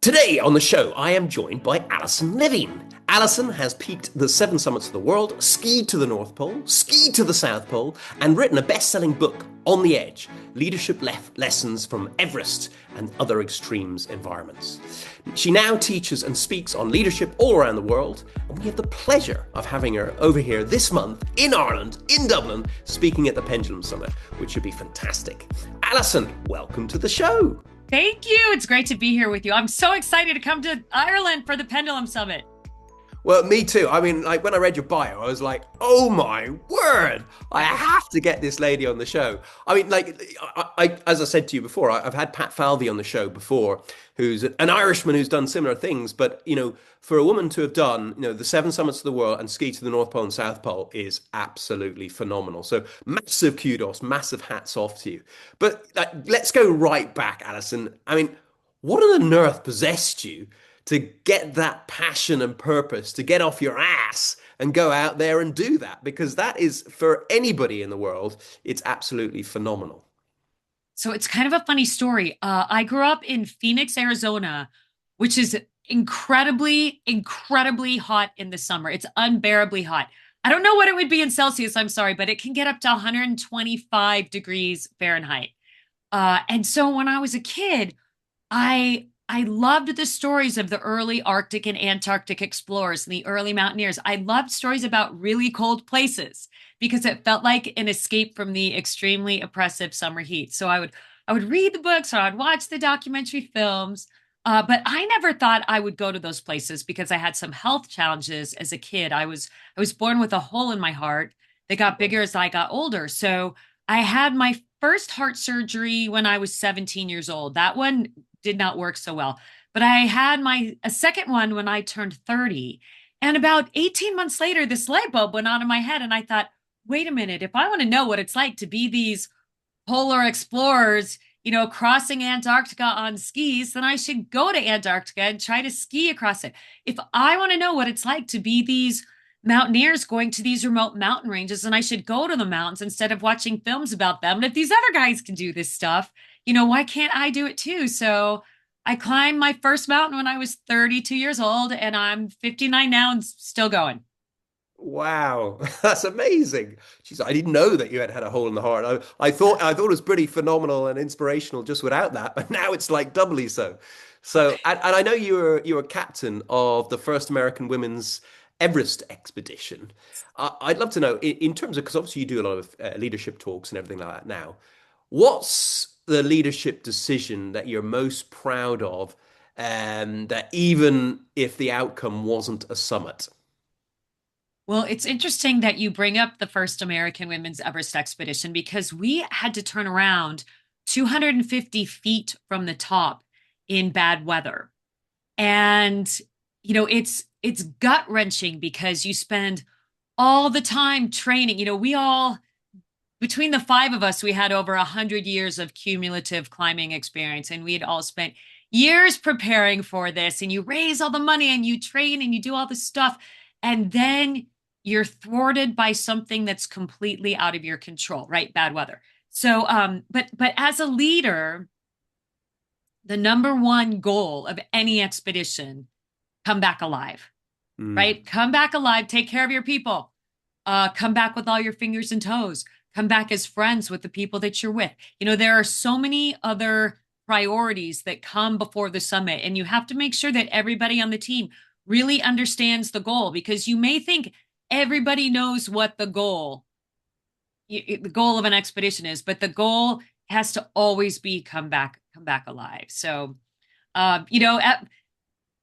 Today on the show, I am joined by Alison Levine. Alison has peaked the seven summits of the world, skied to the North Pole, skied to the South Pole, and written a best-selling book, On the Edge, Leadership Lessons from Everest and Other Extremes Environments. She now teaches and speaks on leadership all around the world, and we have the pleasure of having her over here this month in Ireland, in Dublin, speaking at the Pendulum Summit, which should be fantastic. Alison, welcome to the show. Thank you. It's great to be here with you. I'm so excited to come to Ireland for the Pendulum Summit. Well, me too. I mean, like when I read your bio, I was like, oh my word, I have to get this lady on the show. I mean, like, as I said to you before, I've had Pat Falvey on the show before, who's an Irishman who's done similar things. But, for a woman to have done, the seven summits of the world and ski to the North Pole and South Pole is absolutely phenomenal. So massive kudos, massive hats off to you. But let's go right back, Alison. I mean, what on earth possessed you to get that passion and purpose, to get off your ass and go out there and do that? Because that is, for anybody in the world, it's absolutely phenomenal. So it's kind of a funny story. I grew up in Phoenix, Arizona, which is incredibly, incredibly hot in the summer. It's unbearably hot. I don't know what it would be in Celsius, I'm sorry, but it can get up to 125 degrees Fahrenheit. And so when I was a kid, I loved the stories of the early Arctic and Antarctic explorers and the early mountaineers. I loved stories about really cold places because it felt like an escape from the extremely oppressive summer heat. So I would read the books or I'd watch the documentary films. But I never thought I would go to those places because I had some health challenges as a kid. I was born with a hole in my heart that got bigger as I got older. So I had my first heart surgery when I was 17 years old. That one did not work so well. But I had a second one when I turned 30. And about 18 months later, this light bulb went on in my head. And I thought, wait a minute, if I want to know what it's like to be these polar explorers, crossing Antarctica on skis, then I should go to Antarctica and try to ski across it. If I want to know what it's like to be these mountaineers going to these remote mountain ranges, then I should go to the mountains instead of watching films about them. And if these other guys can do this stuff, why can't I do it too? So I climbed my first mountain when I was 32 years old, and I'm 59 now and still going. Wow, that's amazing. Jeez, I didn't know that you had a hole in the heart. I thought it was pretty phenomenal and inspirational just without that, but now it's like doubly so. So, and I know you were captain of the first American women's Everest expedition. I'd love to know in terms of, because obviously you do a lot of leadership talks and everything like that now. What's the leadership decision that you're most proud of, that even if the outcome wasn't a summit? Well, it's interesting that you bring up the first American women's Everest expedition because we had to turn around 250 feet from the top in bad weather. And it's gut-wrenching because you spend all the time training. We all between the five of us, we had over 100 years of cumulative climbing experience, and we had all spent years preparing for this. And you raise all the money and you train and you do all this stuff. And then you're thwarted by something that's completely out of your control, right? Bad weather. So, but as a leader, the number one goal of any expedition, come back alive, Mm. right? Come back alive, take care of your people. Come back with all your fingers and toes. Come back as friends with the people that you're with. There are so many other priorities that come before the summit, and you have to make sure that everybody on the team really understands the goal, because you may think everybody knows what the goal of an expedition is, but the goal has to always be come back alive. So,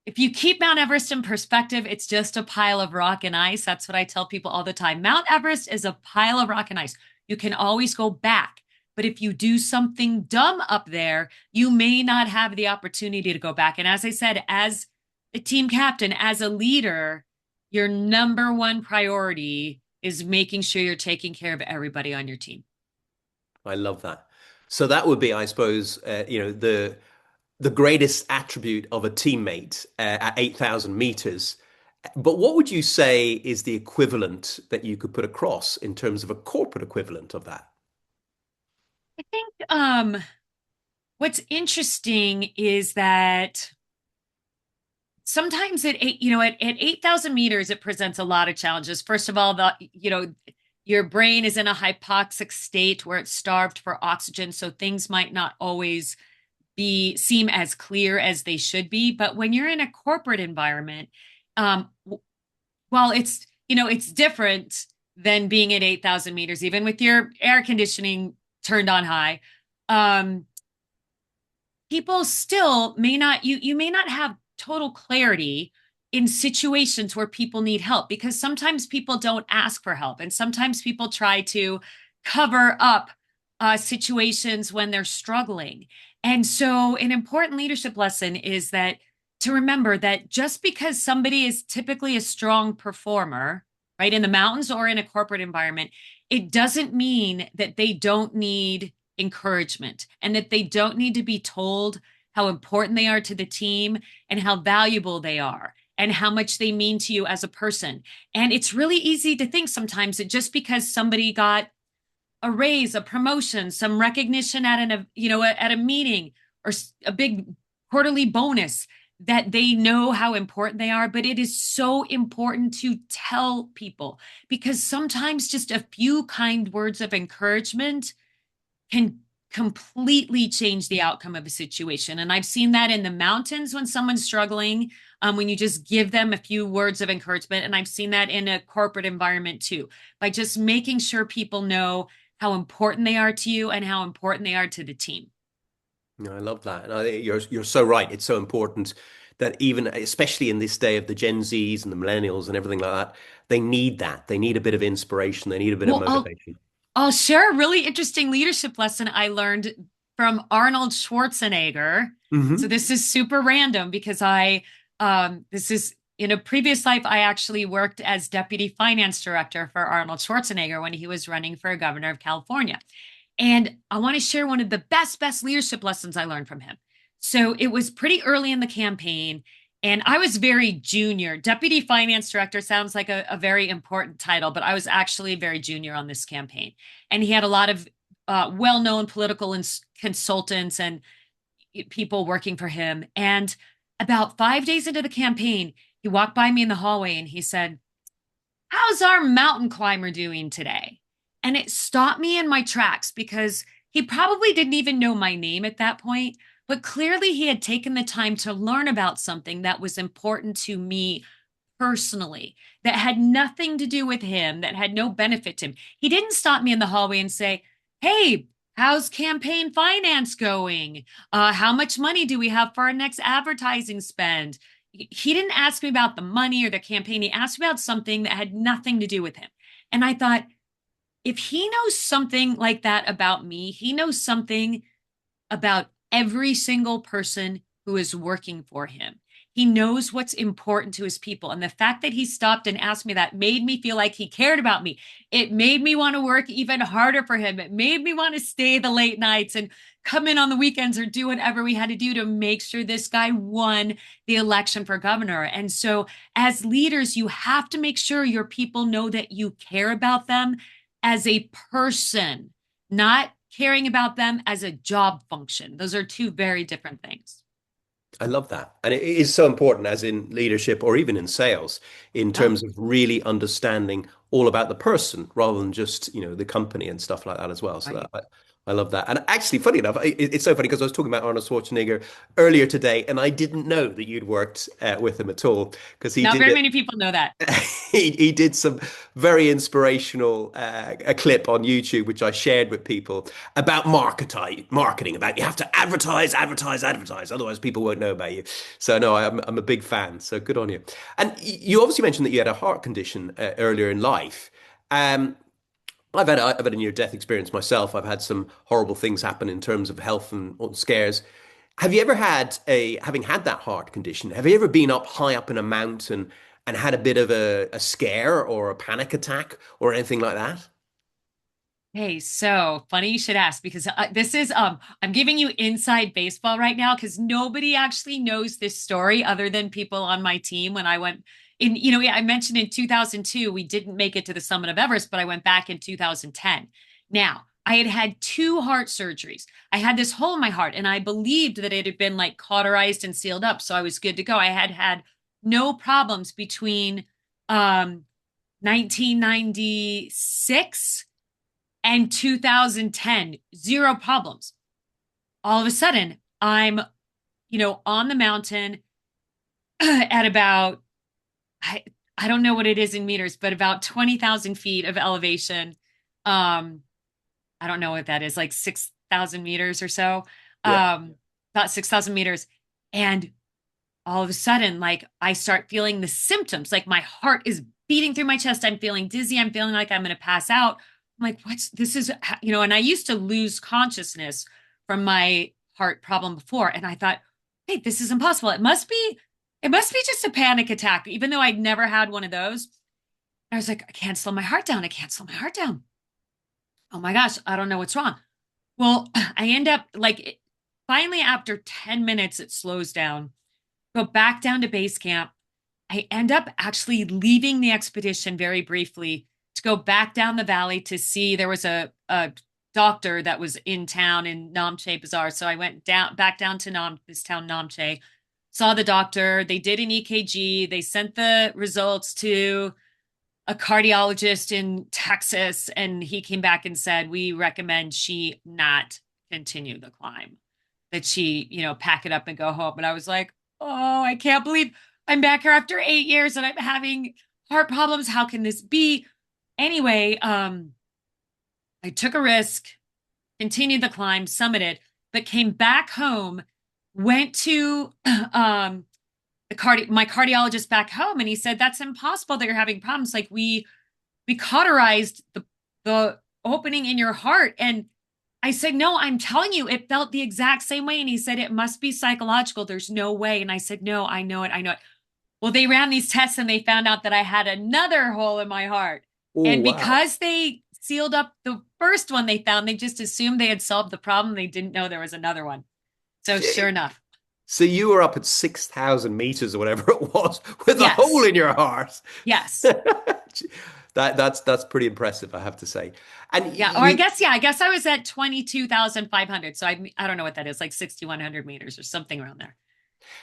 if you keep Mount Everest in perspective, it's just a pile of rock and ice. That's what I tell people all the time. Mount Everest is a pile of rock and ice. You can always go back. But if you do something dumb up there, you may not have the opportunity to go back. And as I said, as a team captain, as a leader, your number one priority is making sure you're taking care of everybody on your team. I love that. So that would be, I suppose, the greatest attribute of a teammate at 8,000 meters. But what would you say is the equivalent that you could put across in terms of a corporate equivalent of that? I think what's interesting is that sometimes at 8,000 meters, it presents a lot of challenges. First of all, your brain is in a hypoxic state where it's starved for oxygen. So things might not always seem as clear as they should be. But when you're in a corporate environment, um, while it's different than being at 8,000 meters, even with your air conditioning turned on high. Um, People still may not you may not have total clarity in situations where people need help, because sometimes people don't ask for help, and sometimes people try to cover up situations when they're struggling. And so an important leadership lesson is that to remember that just because somebody is typically a strong performer, right, in the mountains or in a corporate environment, it doesn't mean that they don't need encouragement and that they don't need to be told how important they are to the team and how valuable they are and how much they mean to you as a person. And it's really easy to think sometimes that just because somebody got a raise, a promotion, some recognition at a meeting, or a big quarterly bonus, that they know how important they are. But it is so important to tell people, because sometimes just a few kind words of encouragement can completely change the outcome of a situation. And I've seen that in the mountains when someone's struggling, when you just give them a few words of encouragement. And I've seen that in a corporate environment too, by just making sure people know how important they are to you and how important they are to the team. No, I love that. And I think you're so right. It's so important that even, especially in this day of the Gen Zs and the millennials and everything like that, they need that. They need a bit of inspiration. They need a bit of Well, I'll motivation. I'll share a really interesting leadership lesson I learned from Arnold Schwarzenegger. So Hmm. this is super random because this is in a previous life, I actually worked as deputy finance director for Arnold Schwarzenegger when he was running for governor of California. And I want to share one of the best leadership lessons I learned from him. So it was pretty early in the campaign, and I was very junior. Deputy finance director sounds like a very important title, but I was actually very junior on this campaign. And he had a lot of well-known political consultants and people working for him. And about 5 days into the campaign, he walked by me in the hallway and he said, "How's our mountain climber doing today?" And it stopped me in my tracks, because he probably didn't even know my name at that point, but clearly he had taken the time to learn about something that was important to me personally, that had nothing to do with him, that had no benefit to him. He didn't stop me in the hallway and say, "Hey, how's campaign finance going? How much money do we have for our next advertising spend?" He didn't ask me about the money or the campaign. He asked me about something that had nothing to do with him. And I thought, if he knows something like that about me, he knows something about every single person who is working for him. He knows what's important to his people. And the fact that he stopped and asked me that made me feel like he cared about me. It made me want to work even harder for him. It made me want to stay the late nights and come in on the weekends or do whatever we had to do to make sure this guy won the election for governor. And so, as leaders, you have to make sure your people know that you care about them as a person, not caring about them as a job function. Those are two very different things. I love that. And it is so important, as in leadership or even in sales, in Yeah. terms of really understanding all about the person rather than just, the company and stuff like that as well. So Right. I love that. And actually, funny enough, it's so funny because I was talking about Arnold Schwarzenegger earlier today, and I didn't know that you'd worked with him at all because he Not did very it. many people know that. He did some very inspirational a clip on YouTube, which I shared with people about marketing, about you have to advertise, advertise, advertise, otherwise people won't know about you. So no, I'm a big fan. So good on you. And you obviously mentioned that you had a heart condition earlier in life. Um, I've had a near death experience myself. I've had some horrible things happen in terms of health and scares. Have you ever having had that heart condition, have you ever been up high up in a mountain and had a bit of a scare or a panic attack or anything like that? Hey, so funny you should ask, because this is I'm giving you inside baseball right now, because nobody actually knows this story other than people on my team. When I went in, I mentioned in 2002 we didn't make it to the summit of Everest, but I went back in 2010. Now, I had had two heart surgeries. I had this hole in my heart, and I believed that it had been like cauterized and sealed up, so I was good to go. I had had no problems between um 1996 and 2010. Zero problems. All of a sudden, I'm, on the mountain at about, I, I don't know what it is in meters, but about 20,000 feet of elevation. Um, I don't know what that is, like 6,000 meters or so, Yeah. um, about 6,000 meters. And all of a sudden, like I start feeling the symptoms, like my heart is beating through my chest. I'm feeling dizzy. I'm feeling like I'm going to pass out. I'm like, what's this is, and I used to lose consciousness from my heart problem before. And I thought, hey, this is impossible. It must be just a panic attack, even though I'd never had one of those. I was like, I can't slow my heart down. I can't slow my heart down. Oh my gosh, I don't know what's wrong. Well, I end up finally after 10 minutes, it slows down. Go back down to base camp. I end up actually leaving the expedition very briefly to go back down the valley to see there was a doctor that was in town in Namche Bazaar. So I went back down to this town Namche, saw the doctor. They did an EKG. They sent the results to a cardiologist in Texas, and he came back and said, we recommend she not continue the climb, that she, pack it up and go home. And I was like, oh, I can't believe I'm back here after 8 years and I'm having heart problems. How can this be? Anyway, I took a risk, continued the climb, summited, but came back home, went to my cardiologist back home, and he said, that's impossible that you're having problems. Like we cauterized the opening in your heart. And I said, no, I'm telling you, it felt the exact same way. And he said, it must be psychological. There's no way. And I said, no, I know it. I know it. Well, they ran these tests and they found out that I had another hole in my heart. Oh, And wow. because they sealed up the first one they found, they just assumed they had solved the problem. They didn't know there was another one. So sure Gee. enough, So you were up at 6,000 meters or whatever it was with a hole yes, in your heart. yes. That's pretty impressive, I have to say. And Yeah, or I guess, yeah, I guess I was at 22,500. So I don't know what that is, like 6,100 meters or something around there.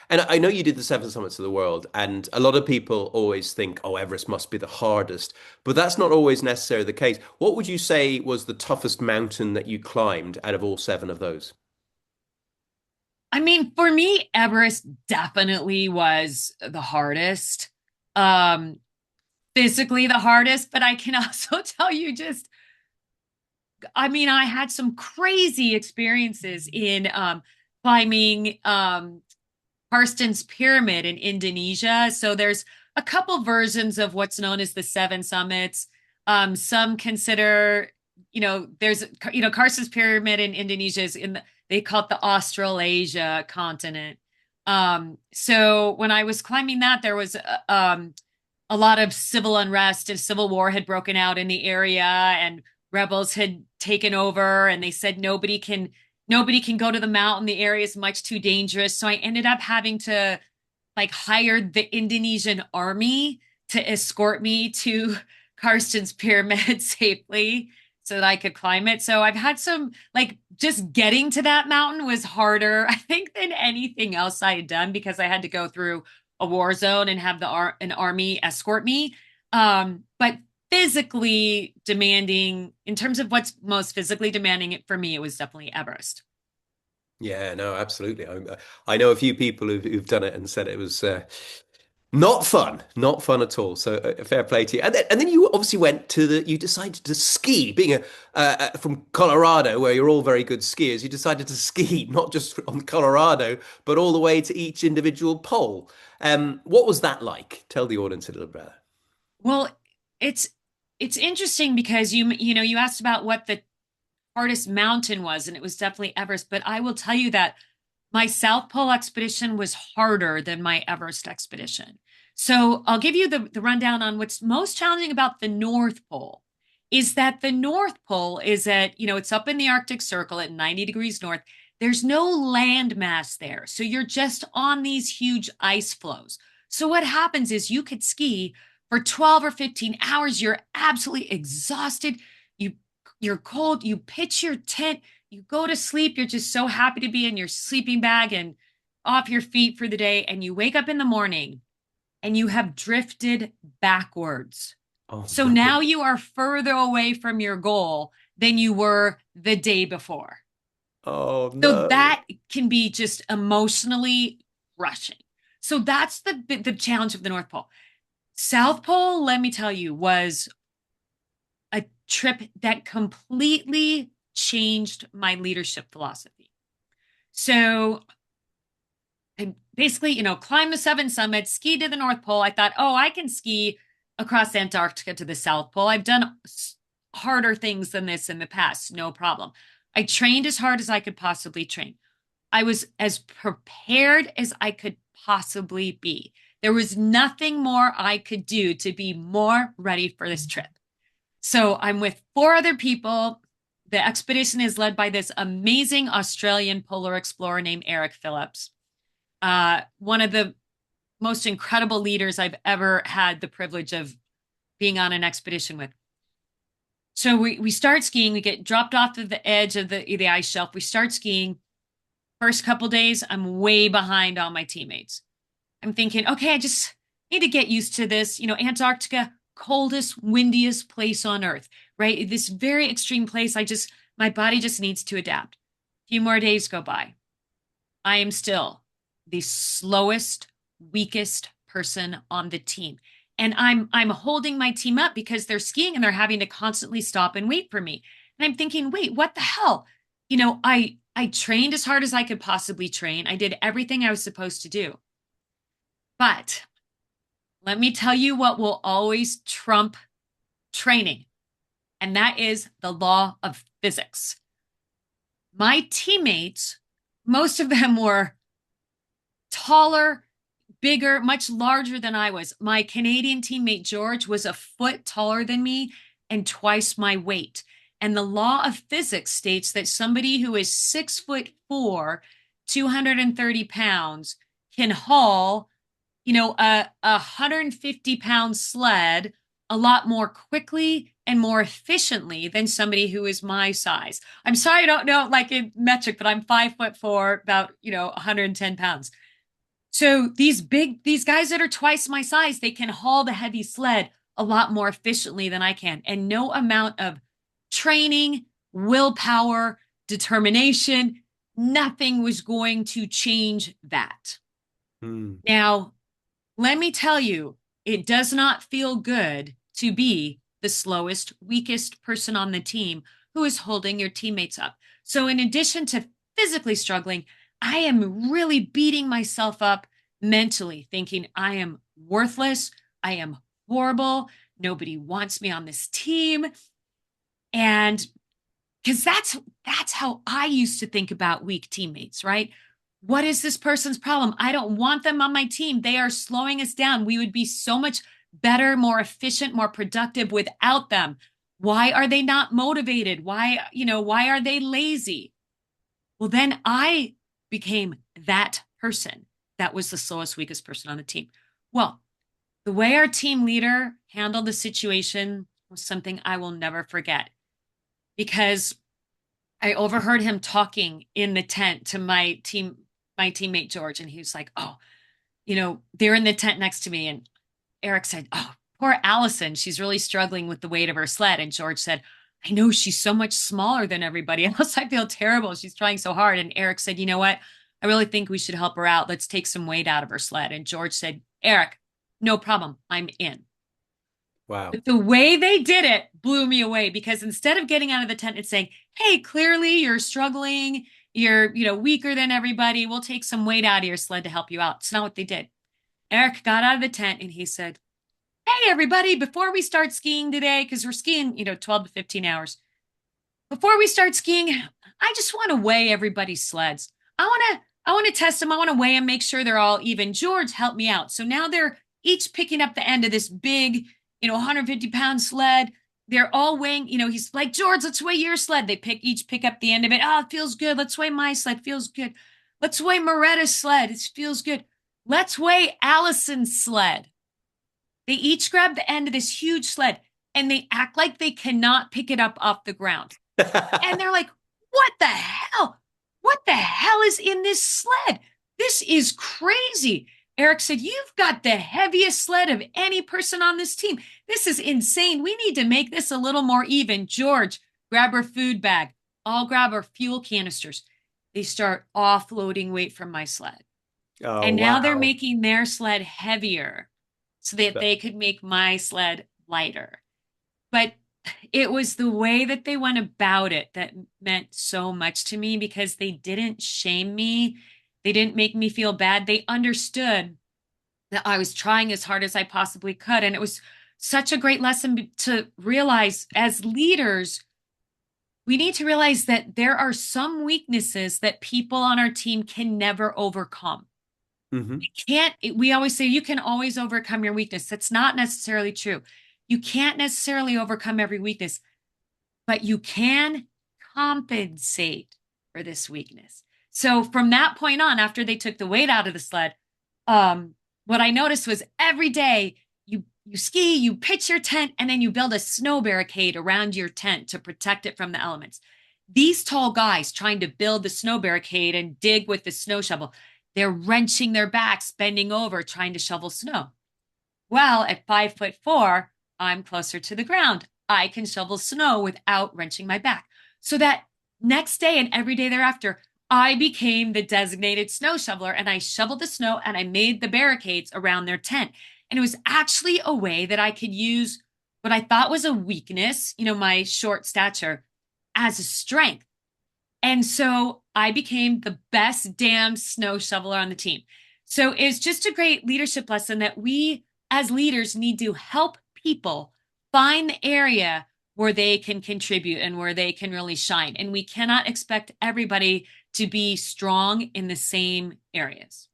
and I know you did the seven summits of the world, and a lot of people always think, oh, Everest must be the hardest, but that's not always necessarily the case. What would you say was the toughest mountain that you climbed out of all seven of those? I mean, for me, Everest definitely was the hardest. Um, Physically the hardest, but I can also tell you just, I mean, I had some crazy experiences in climbing Karsten's pyramid in Indonesia. So there's a couple versions of what's known as the seven summits. Some consider, there's, Karsten's pyramid in Indonesia is they call it the Australasia continent. So when I was climbing that, there was a lot of civil unrest and civil war had broken out in the area, and rebels had taken over, and they said nobody can go to the mountain. The area is much too dangerous. So I ended up having to like hire the Indonesian army to escort me to Karsten's pyramid safely so that I could climb it. So I've had some like just getting to that mountain was harder, I think, than anything else I had done because I had to go through a war zone and have an army escort me. But physically demanding, in terms of what's most physically demanding it for me, it was definitely Everest. Yeah, no, absolutely. I know a few people who've done it and said it was not fun, not fun at all. So fair play to you. And then you obviously you decided to ski, being from Colorado, where you're all very good skiers. You decided to ski not just on Colorado, but all the way to each individual pole. What was that like? Tell the audience a little bit. Well, it's it's interesting because you asked about what the hardest mountain was, and it was definitely Everest. But I will tell you that my South Pole expedition was harder than my Everest expedition. So I'll give you the rundown on what's most challenging about the North Pole is that the North Pole is it's up in the Arctic Circle at 90 degrees north. There's no land mass there. So you're just on these huge ice flows. So what happens is you could ski for 12 or 15 hours. You're absolutely exhausted. You you're cold. You pitch your tent, you go to sleep. You're just so happy to be in your sleeping bag and off your feet for the day. And you wake up in the morning and you have drifted backwards. Oh So no. now you are further away from your goal than you were the day before. Oh So no. that can be just emotionally crushing. So that's the challenge of the North Pole. South Pole, let me tell you, was a trip that completely changed my leadership philosophy. So I basically, climbed the seven summits, skied to the North Pole. I thought, oh, I can ski across Antarctica to the South Pole. I've done harder things than this in the past, no problem. I trained as hard as I could possibly train. I was as prepared as I could possibly be. There was nothing more I could do to be more ready for this trip. So I'm with four other people. The expedition is led by this amazing Australian polar explorer named Eric Phillips, one of the most incredible leaders I've ever had the privilege of being on an expedition with. So we start skiing. We get dropped off to the edge of the ice shelf. We start skiing. First couple days, I'm way behind all my teammates. I'm thinking, okay, I just need to get used to this. Antarctica, coldest, windiest place on Earth, right? This very extreme place. My body just needs to adapt. A few more days go by. I am still the slowest, weakest person on the team. And I'm holding my team up because they're skiing and they're having to constantly stop and wait for me. And I'm thinking, wait, what the hell? I trained as hard as I could possibly train. I did everything I was supposed to do. But let me tell you what will always trump training, and that is the law of physics. My teammates, most of them were taller, bigger, much larger than I was. My Canadian teammate, George, was a foot taller than me and twice my weight. And the law of physics states that somebody who is 6'4", 230 pounds can haul, a 150-pound sled a lot more quickly and more efficiently than somebody who is my size. I'm sorry, I don't know like in metric, but I'm 5'4", about, 110 pounds. So these guys that are twice my size, they can haul the heavy sled a lot more efficiently than I can. And no amount of training, willpower, determination, nothing was going to change that. Hmm. Now, let me tell you, it does not feel good to be the slowest, weakest person on the team who is holding your teammates up. So, in addition to physically struggling, I am really beating myself up mentally, thinking I am worthless, I am horrible, nobody wants me on this team. And because that's how I used to think about weak teammates, right? What is this person's problem? I don't want them on my team. They are slowing us down. We would be so much better, more efficient, more productive without them. Why are they not motivated? Why are they lazy? Well, then I became that person that was the slowest, weakest person on the team. Well, the way our team leader handled the situation was something I will never forget because I overheard him talking in the tent to my teammate George, and he was like, "Oh, they're in the tent next to me." And Eric said, "Oh, poor Allison, she's really struggling with the weight of her sled." And George said, "I know she's so much smaller than everybody else. I feel terrible. She's trying so hard." And Eric said, "You know what? I really think we should help her out. Let's take some weight out of her sled." And George said, "Eric, no problem. I'm in." Wow. But the way they did it blew me away because instead of getting out of the tent and saying, "Hey, clearly you're struggling, you're, weaker than everybody. We'll take some weight out of your sled to help you out." It's not what they did. Eric got out of the tent and he said, "Hey, everybody, before we start skiing today, because we're skiing, 12 to 15 hours, before we start skiing, I just want to weigh everybody's sleds. I want to test them. I want to weigh them, make sure they're all even. George helped me out." So now they're each picking up the end of this big, 150-pound sled. They're all weighing, he's like, "George, let's weigh your sled." They each pick up the end of it. "Oh, it feels good. Let's weigh my sled. Feels good. Let's weigh Moretta's sled. It feels good. Let's weigh Allison's sled." They each grab the end of this huge sled and they act like they cannot pick it up off the ground. And they're like, "What the hell? What the hell is in this sled? This is crazy." Eric said, "You've got the heaviest sled of any person on this team. This is insane. We need to make this a little more even. George, grab our food bag. I'll grab our fuel canisters." They start offloading weight from my sled. Oh, And now they're wow. making their sled heavier so that But they could make my sled lighter. But it was the way that they went about it that meant so much to me because they didn't shame me. They didn't make me feel bad. They understood that I was trying as hard as I possibly could. And it was such a great lesson to realize as leaders, we need to realize that there are some weaknesses that people on our team can never overcome. mhm. You can't, we always say you can always overcome your weakness. That's not necessarily true. You can't necessarily overcome every weakness, but you can compensate for this weakness. So from that point on, after they took the weight out of the sled, what I noticed was every day you ski, you pitch your tent, and then you build a snow barricade around your tent to protect it from the elements. These tall guys trying to build the snow barricade and dig with the snow shovel, they're wrenching their backs, bending over, trying to shovel snow. Well, at 5'4", I'm closer to the ground. I can shovel snow without wrenching my back. So that next day and every day thereafter, I became the designated snow shoveler and I shoveled the snow and I made the barricades around their tent. And it was actually a way that I could use what I thought was a weakness, my short stature, as a strength. And so I became the best damn snow shoveler on the team. So it's just a great leadership lesson that we as leaders need to help people find the area where they can contribute and where they can really shine. And we cannot expect everybody to be strong in the same areas.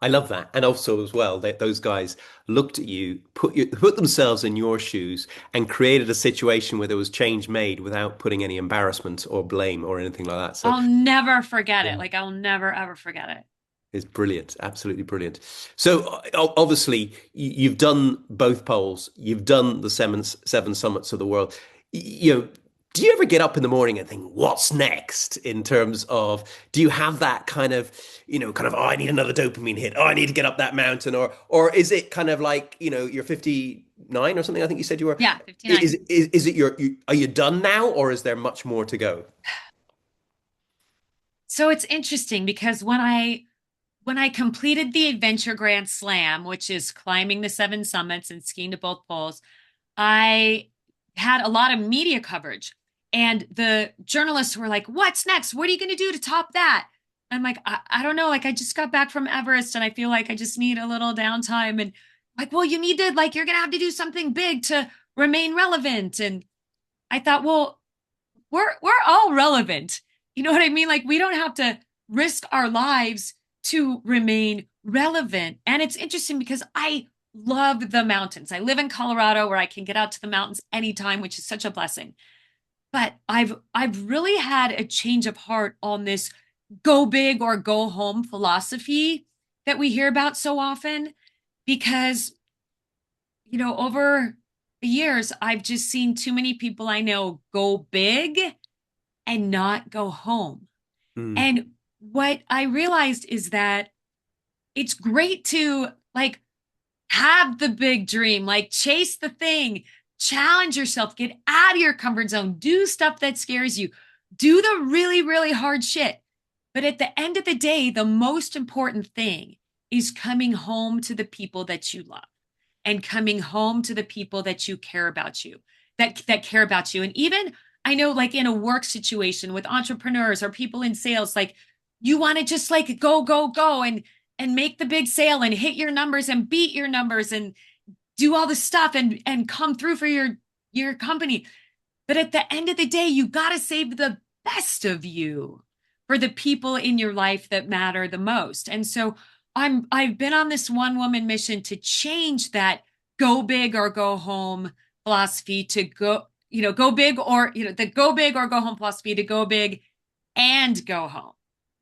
I love that. And also as well, that those guys looked at you, put themselves in your shoes and created a situation where there was change made without putting any embarrassment or blame or anything like that. So I'll never forget it. yeah, Like I'll never ever forget it. it's brilliant. Absolutely brilliant. So obviously you've done both poles. You've done the seven summits of the world. You know, do you ever get up in the morning and think, what's next in terms of, do you have that kind of, oh, I need another dopamine hit. Oh, I need to get up that mountain. Or is it kind of like, you're 59 or something, I think you said you were. Yeah, 59. Is it are you done now or is there much more to go? So it's interesting because when I completed the Adventure Grand Slam, which is climbing the seven summits and skiing to both poles, I had a lot of media coverage. And the journalists were like, "What's next? What are you going to do to top that?" I'm like, I don't know. Like, I just got back from Everest and I feel like I just need a little downtime. And like, well, you need to, like, you're going to have to do something big to remain relevant. And I thought, well, we're all relevant. You know what I mean? Like we don't have to risk our lives to remain relevant. And it's interesting because I love the mountains. I live in Colorado where I can get out to the mountains anytime, which is such a blessing. But I've really had a change of heart on this go big or go home philosophy that we hear about so often because over the years I've just seen too many people I know go big and not go home. Mm, And what I realized is that it's great to like have the big dream, like chase the thing, challenge yourself, get out of your comfort zone, do stuff that scares you, do the really, really hard shit. But at the end of the day, the most important thing is coming home to the people that you love and coming home to the people that you care about you, that care about you. And even I know like in a work situation with entrepreneurs or people in sales, like you want to just like go, go, go and make the big sale and hit your numbers and beat your numbers and do all the stuff and come through for your company. But at the end of the day, you got to save the best of you for the people in your life that matter the most. And so I've been on this one woman mission to change that go big or go home philosophy to go big or the go big or go home philosophy to go big and go home,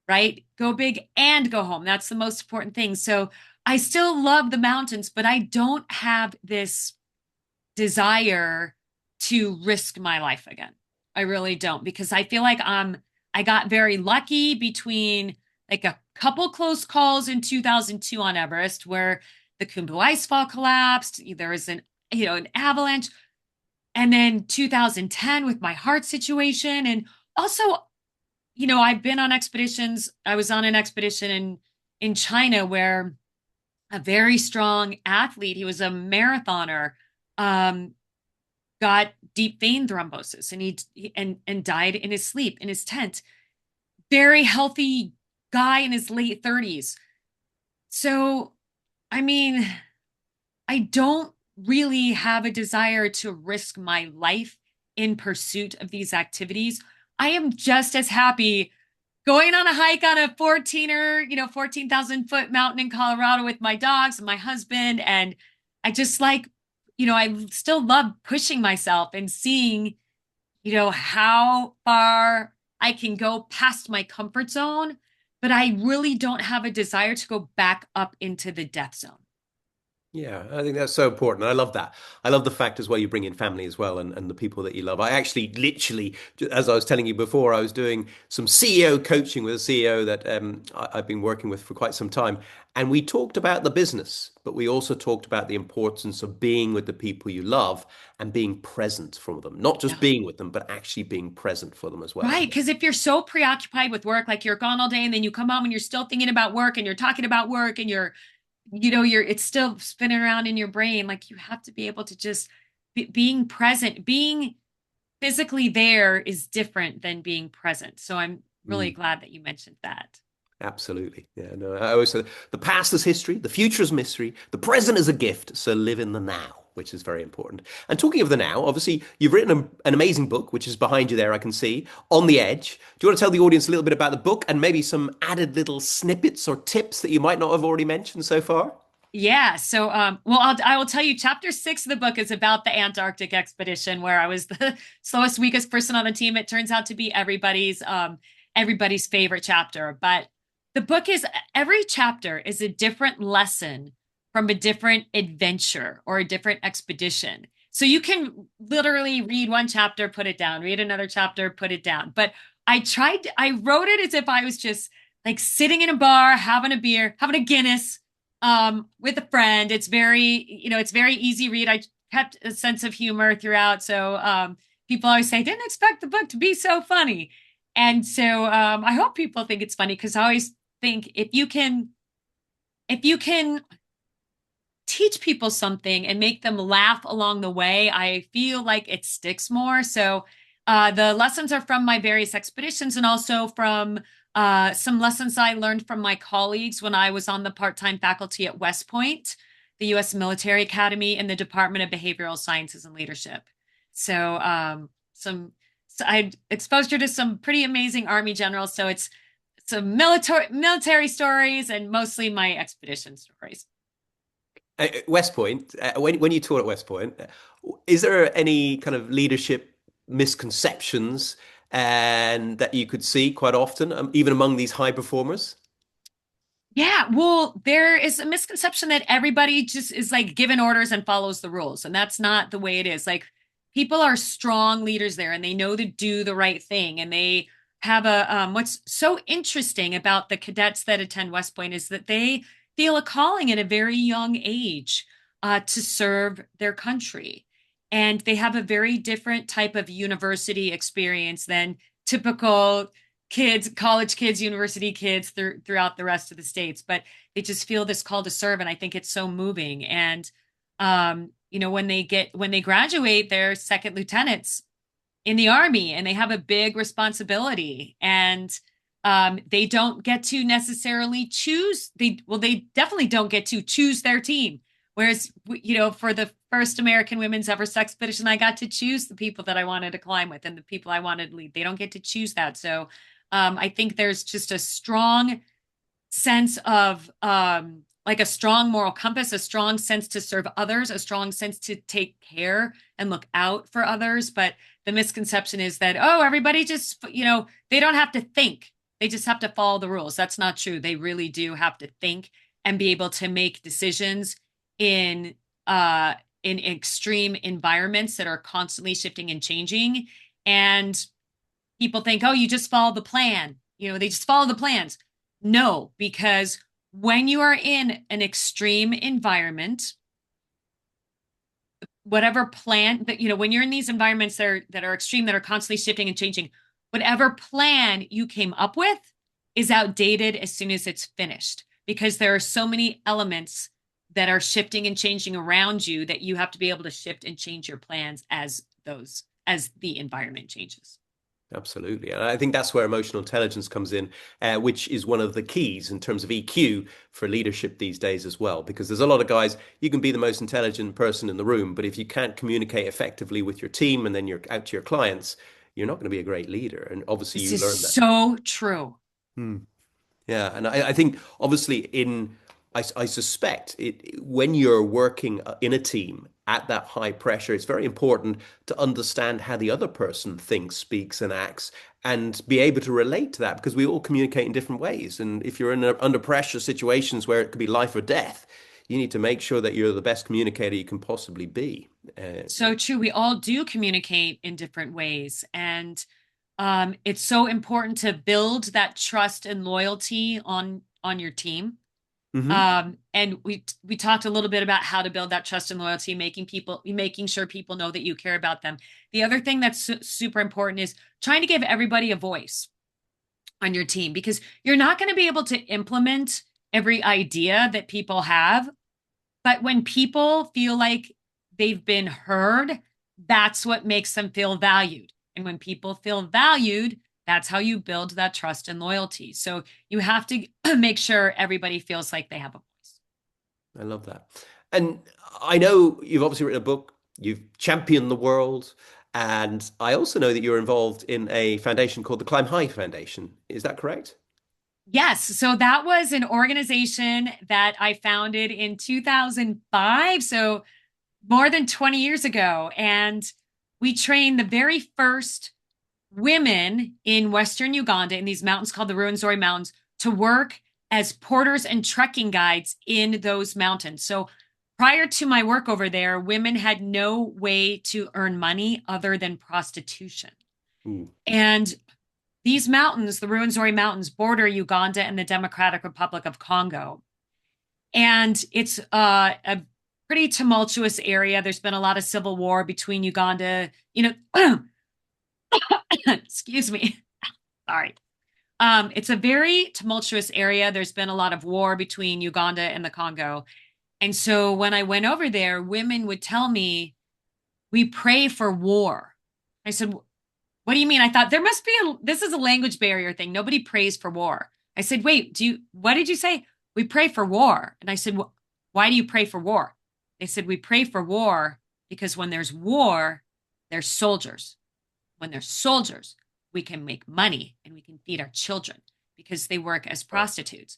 right? Go big and go home. That's the most important thing. So I still love the mountains, but I don't have this desire to risk my life again. I really don't because I feel like I got very lucky between like a couple close calls in 2002 on Everest where the Khumbu icefall collapsed. There was an avalanche. And then 2010 with my heart situation. And also, I've been on expeditions. I was on an expedition in China where a very strong athlete, he was a marathoner, um, got deep vein thrombosis and and died in his sleep in his tent. Very healthy guy in his late 30s. So, I mean, I don't really have a desire to risk my life in pursuit of these activities. I am just as happy going on a hike on a 14,000 foot mountain in Colorado with my dogs and my husband. And I just I still love pushing myself and seeing, how far I can go past my comfort zone. But I really don't have a desire to go back up into the death zone. Yeah, I think that's so important. I love that. I love the fact as well you bring in family as well and the people that you love. I actually literally, as I was telling you before, I was doing some CEO coaching with a CEO that I've been working with for quite some time. And we talked about the business, but we also talked about the importance of being with the people you love and being present for them. Not just Yeah. being with them, but actually being present for them as well. Right. Because if you're so preoccupied with work, like you're gone all day and then you come home and you're still thinking about work and you're talking about work and it's still spinning around in your brain. Like you have to be able to just being present, being physically there is different than being present. So I'm really Mm. glad that you mentioned that. Absolutely. Yeah, no, I always say the past is history, the future is mystery, the present is a gift, so live in the now, which is very important. And talking of the now, obviously, you've written an amazing book, which is behind you there, I can see, On the Edge. Do you want to tell the audience a little bit about the book and maybe some added little snippets or tips that you might not have already mentioned so far? Yeah. So, well, I will tell you, chapter 6 of the book is about the Antarctic expedition where I was the slowest, weakest person on the team. It turns out to be everybody's favorite chapter. But the book is every chapter is a different lesson from a different adventure or a different expedition. So you can literally read one chapter, put it down, read another chapter, put it down. But I wrote it as if I was just like sitting in a bar, having a beer, having a Guinness with a friend. It's very easy read. I kept a sense of humor throughout. So people always say, didn't expect the book to be so funny. And so I hope people think it's funny because I always think if you can teach people something and make them laugh along the way, I feel like it sticks more. So the lessons are from my various expeditions and also from some lessons I learned from my colleagues when I was on the part-time faculty at West Point, the U.S. Military Academy in the Department of Behavioral Sciences and Leadership. So I exposed her to some pretty amazing Army generals. So it's some military stories and mostly my expedition stories. West Point, when you taught at West Point, is there any kind of leadership misconceptions and that you could see quite often, even among these high performers? Yeah, well, there is a misconception that everybody just is like given orders and follows the rules, and that's not the way it is. Like people are strong leaders there, and they know to do the right thing, and they have a what's so interesting about the cadets that attend West Point is that they feel a calling at a very young age to serve their country, and they have a very different type of university experience than typical kids, college kids, university kids throughout the rest of the states, but they just feel this call to serve. And I think it's so moving. And, when they graduate, they're second lieutenants in the Army and they have a big responsibility and they don't get to necessarily choose. They definitely don't get to choose their team. Whereas, for the first American women's Everest expedition, I got to choose the people that I wanted to climb with and the people I wanted to lead. They don't get to choose that. So I think there's just a strong sense of like a strong moral compass, a strong sense to serve others, a strong sense to take care and look out for others. But the misconception is that, oh, everybody just, they don't have to think. They just have to follow the rules. That's not true. They really do have to think and be able to make decisions in in extreme environments that are constantly shifting and changing. And people think, oh, you just follow the plan. They just follow the plans. No, because when you are in an extreme environment, whatever plan that, when you're in these environments that are extreme, that are constantly shifting and changing, whatever plan you came up with is outdated as soon as it's finished, because there are so many elements that are shifting and changing around you that you have to be able to shift and change your plans as the environment changes. Absolutely. And I think that's where emotional intelligence comes in, which is one of the keys in terms of EQ for leadership these days as well. Because there's a lot of guys, you can be the most intelligent person in the room, but if you can't communicate effectively with your team and then you're out to your clients, you're not going to be a great leader. And obviously, This you is learn that. so true. Hmm. Yeah, and I think obviously I suspect when you're working in a team at that high pressure, it's very important to understand how the other person thinks, speaks, and acts, and be able to relate to that because we all communicate in different ways. And if you're in under pressure situations where it could be life or death, you need to make sure that you're the best communicator you can possibly be. So true. We all do communicate in different ways. And it's so important to build that trust and loyalty on your team. Mhm. And we talked a little bit about how to build that trust and loyalty, making sure people know that you care about them. The other thing that's super important is trying to give everybody a voice on your team, because you're not going to be able to implement every idea that people have. But when people feel like they've been heard, that's what makes them feel valued. And when people feel valued, that's how you build that trust and loyalty. So you have to make sure everybody feels like they have a voice. I love that. And I know you've obviously written a book, you've championed the world, and I also know that you're involved in a foundation called the Climb High Foundation. Is that correct? Yes. So that was an organization that I founded in 2005. So more than 20 years ago. And we trained the very first women in Western Uganda in these mountains called the Ruwenzori Mountains to work as porters and trekking guides in those mountains. So prior to my work over there, women had no way to earn money other than prostitution. Ooh. And these mountains, the Ruwenzori Mountains, border Uganda and the Democratic Republic of Congo. And it's a pretty tumultuous area. There's been a lot of civil war between Uganda, excuse me. Sorry. It's a very tumultuous area. There's been a lot of war between Uganda and the Congo. And so when I went over there, women would tell me, we pray for war. I said, what do you mean? I thought this is a language barrier thing. Nobody prays for war. I said, wait, what did you say? We pray for war. And I said, why do you pray for war? They said, we pray for war because when there's war, there's soldiers. When there's soldiers, we can make money and we can feed our children because they work as prostitutes.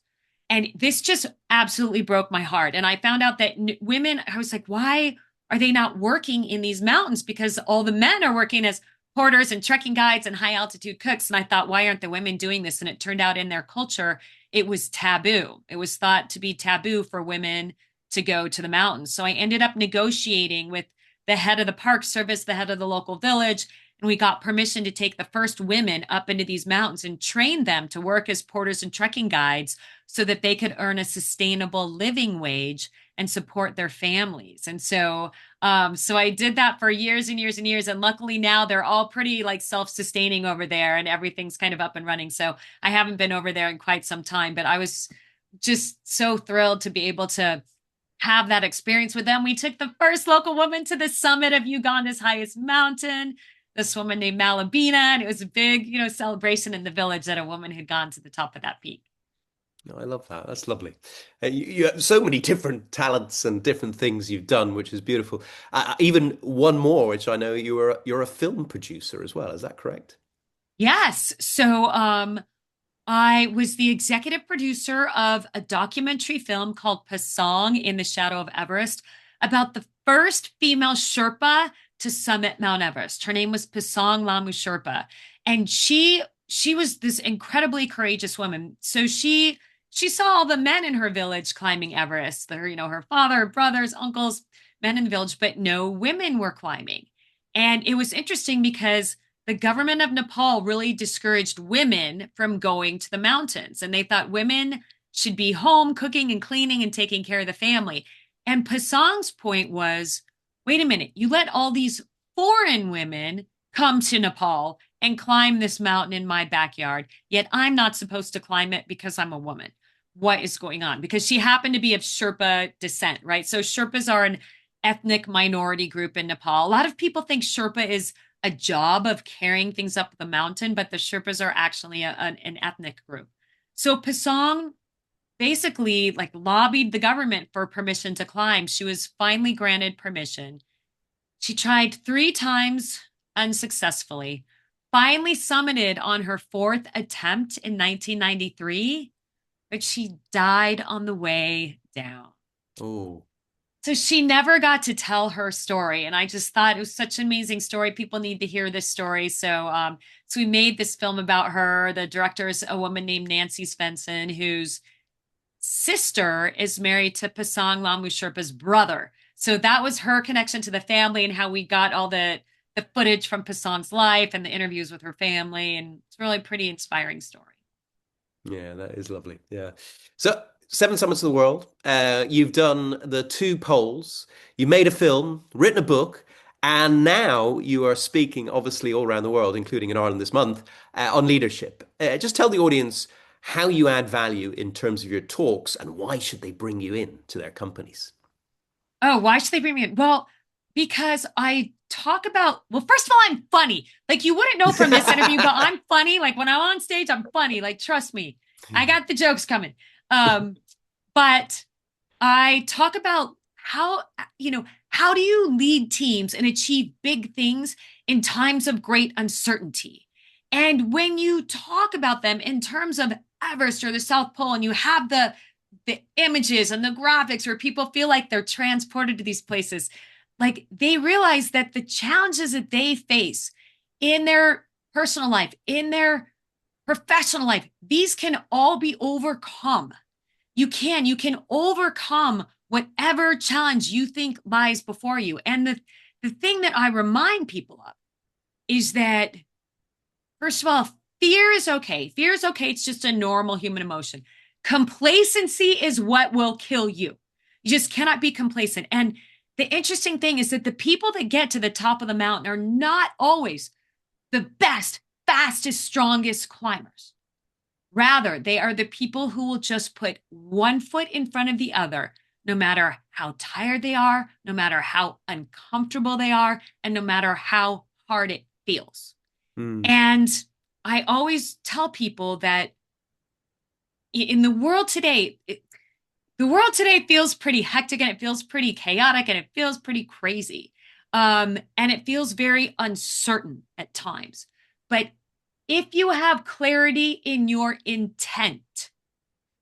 And this just absolutely broke my heart. And I found out that women, I was like, why are they not working in these mountains? Because all the men are working as porters and trekking guides and high altitude cooks. And I thought, why aren't the women doing this? And it turned out in their culture, it was taboo. It was thought to be taboo for women to go to the mountains. So I ended up negotiating with the head of the park service, the head of the local village, and we got permission to take the first women up into these mountains and train them to work as porters and trekking guides so that they could earn a sustainable living wage and support their families. And so I did that for years and years and years. And luckily now they're all pretty like self-sustaining over there and everything's kind of up and running. So I haven't been over there in quite some time, but I was just so thrilled to be able to have that experience with them. We took the first local woman to the summit of Uganda's highest mountain, this woman named Malabina, and it was a big, celebration in the village that a woman had gone to the top of that peak. No, I love that. That's lovely. You have so many different talents and different things you've done, which is beautiful. Even one more, which I know you're a film producer as well. Is that correct? Yes. So I was the executive producer of a documentary film called Pasong in the Shadow of Everest about the first female Sherpa to summit Mount Everest. Her name was Pasong Lamu Sherpa, and she was this incredibly courageous woman. So she saw all the men in her village climbing Everest. Her father, brothers, uncles, men in the village, but no women were climbing. And it was interesting because the government of Nepal really discouraged women from going to the mountains. And they thought women should be home cooking and cleaning and taking care of the family. And Pasang's point was, wait a minute, you let all these foreign women come to Nepal and climb this mountain in my backyard, yet I'm not supposed to climb it because I'm a woman. What is going on? Because she happened to be of Sherpa descent, right? So Sherpas are an ethnic minority group in Nepal. A lot of people think Sherpa is a job of carrying things up the mountain, but the Sherpas are actually an ethnic group. So Pasang basically like lobbied the government for permission to climb. She was finally granted permission. She tried 3 times unsuccessfully, finally summited on her fourth attempt in 1993, but she died on the way down. Oh, So she never got to tell her story. And I just thought it was such an amazing story. People need to hear this story. So we made this film about her. The director is a woman named Nancy Svensson, whose sister is married to Pasang Lamu Sherpa's brother. So that was her connection to the family and how we got all the footage from Pasang's life and the interviews with her family. And it's really a pretty inspiring story. yeah, that is lovely. Yeah. So, seven summits of the world. You've done the two poles. You made a film, written a book, and now you are speaking, obviously, all around the world, including in Ireland this month, on leadership. Just tell the audience how you add value in terms of your talks and why should they bring you in to their companies. Oh, why should they bring me in? Well, because I talk about, well, first of all, I'm funny. Like you wouldn't know from this interview, but I'm funny. Like when I'm on stage, I'm funny. Like, trust me, I got the jokes coming. Um, but I talk about how do you lead teams and achieve big things in times of great uncertainty? And when you talk about them in terms of Everest or the South Pole, and you have the images and the graphics where people feel like they're transported to these places, like they realize that the challenges that they face in their personal life, in their professional life, these can all be overcome. You can overcome whatever challenge you think lies before you. And the thing that I remind people of is that, first of all, fear is okay. Fear is okay. It's just a normal human emotion. Complacency is what will kill you. You just cannot be complacent. And the interesting thing is that the people that get to the top of the mountain are not always the best, fastest, strongest climbers. Rather, they are the people who will just put one foot in front of the other, no matter how tired they are, no matter how uncomfortable they are, and no matter how hard it feels. Mm, And I always tell people that in the world today feels pretty hectic and it feels pretty chaotic and it feels pretty crazy. And it feels very uncertain at times. But if you have clarity in your intent,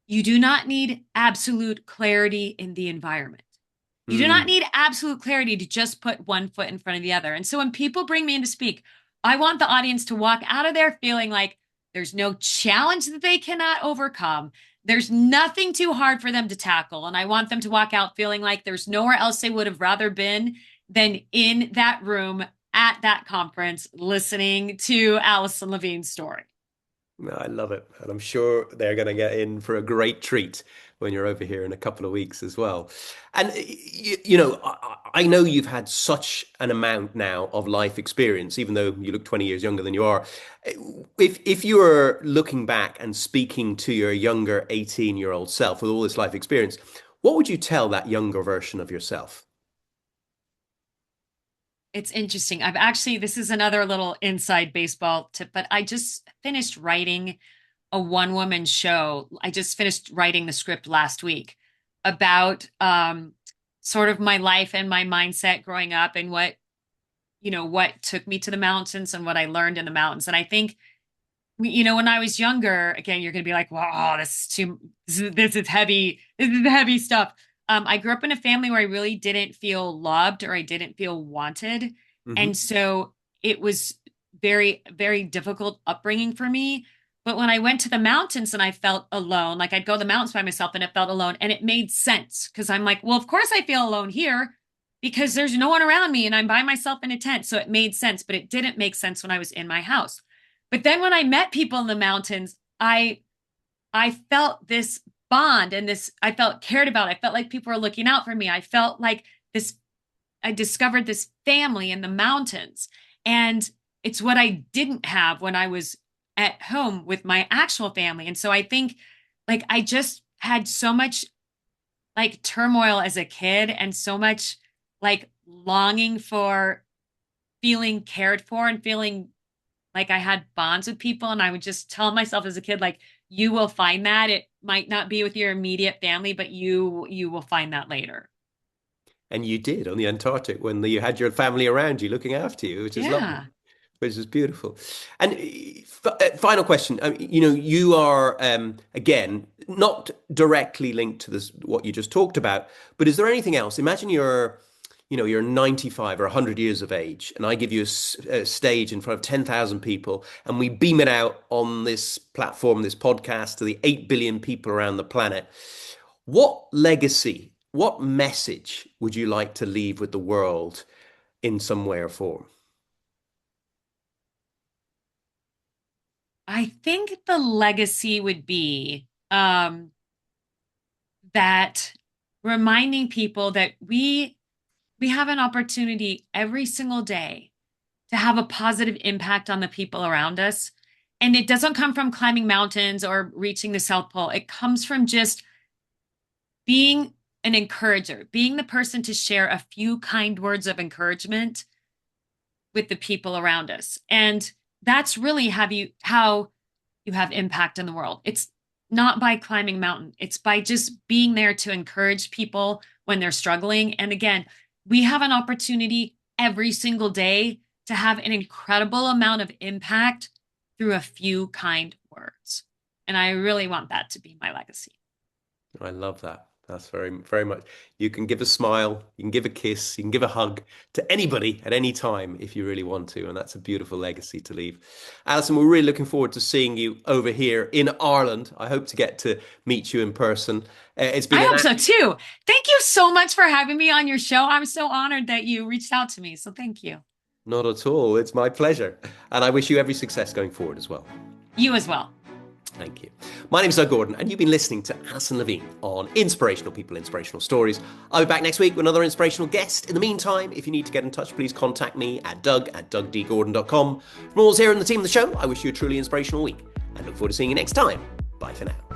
you do not need absolute clarity in the environment. You do not mm. need absolute clarity to just put one foot in front of the other. And so when people bring me in to speak, I want the audience to walk out of there feeling like there's no challenge that they cannot overcome. There's nothing too hard for them to tackle. And I want them to walk out feeling like there's nowhere else they would have rather been than in that room at that conference listening to Alison Levine's story. No, I love it. And I'm sure they're going to get in for a great treat when you're over here in a couple of weeks as well. And, I know you've had such an amount now of life experience, even though you look 20 years younger than you are. If you were looking back and speaking to your younger 18-year-old self with all this life experience, what would you tell that younger version of yourself? It's interesting. This is another little inside baseball tip, but I just finished writing a one woman show. I just finished writing the script last week about sort of my life and my mindset growing up and what took me to the mountains and what I learned in the mountains. And I think, when I was younger, again, you're going to be like, wow, this is heavy. This is heavy stuff. I grew up in a family where I really didn't feel loved or I didn't feel wanted. And Hmm. so it was very, very difficult upbringing for me. But when I went to the mountains and I felt alone, like I'd go to the mountains by myself and it felt alone and it made sense because I'm like, well, of course I feel alone here. because there's no one around me and I'm by myself in a tent. So it made sense, but it didn't make sense when I was in my house. But then when I met people in the mountains, I felt this bond and this I felt cared about. I felt like people were looking out for me. I felt like this I discovered this family in the mountains. And it's what I didn't have when I was at home with my actual family. And so I think like I just had so much like turmoil as a kid and so much like longing for feeling cared for and feeling like I had bonds with people. And I would just tell myself as a kid, like, you will find that. It might not be with your immediate family, but you will find that later. And you did on the Antarctic when you had your family around you looking after you, which is lovely, Yeah. which is beautiful. And final question, you are again not directly linked to this what you just talked about, but is there anything else? Imagine you're 95 or 100 years of age, and I give you a stage in front of 10,000 people, and we beam it out on this platform, this podcast, to the 8 billion people around the planet. What legacy, what message would you like to leave with the world in some way or form? I think the legacy would be that reminding people that we have an opportunity every single day to have a positive impact on the people around us. And it doesn't come from climbing mountains or reaching the South Pole. It comes from just being an encourager, being the person to share a few kind words of encouragement with the people around us. And that's really how you have impact in the world. It's not by climbing a mountain. It's by just being there to encourage people when they're struggling. And again, we have an opportunity every single day to have an incredible amount of impact through a few kind words. And I really want that to be my legacy. I love that. That's very, very much. You can give a smile, you can give a kiss, you can give a hug to anybody at any time if you really want to. And that's a beautiful legacy to leave. Alison, we're really looking forward to seeing you over here in Ireland. I hope to get to meet you in person. It's been I an hope so too. Thank you so much for having me on your show. I'm so honored that you reached out to me. So thank you. Not at all. It's my pleasure. And I wish you every success going forward as well. You as well. Thank you. My name is Doug Gordon, and you've been listening to Alison Levine on Inspirational People, Inspirational Stories. I'll be back next week with another inspirational guest. In the meantime, if you need to get in touch, please contact me at doug@dougdgordon.com. From all us here in the team of the show, I wish you a truly inspirational week and look forward to seeing you next time. Bye for now.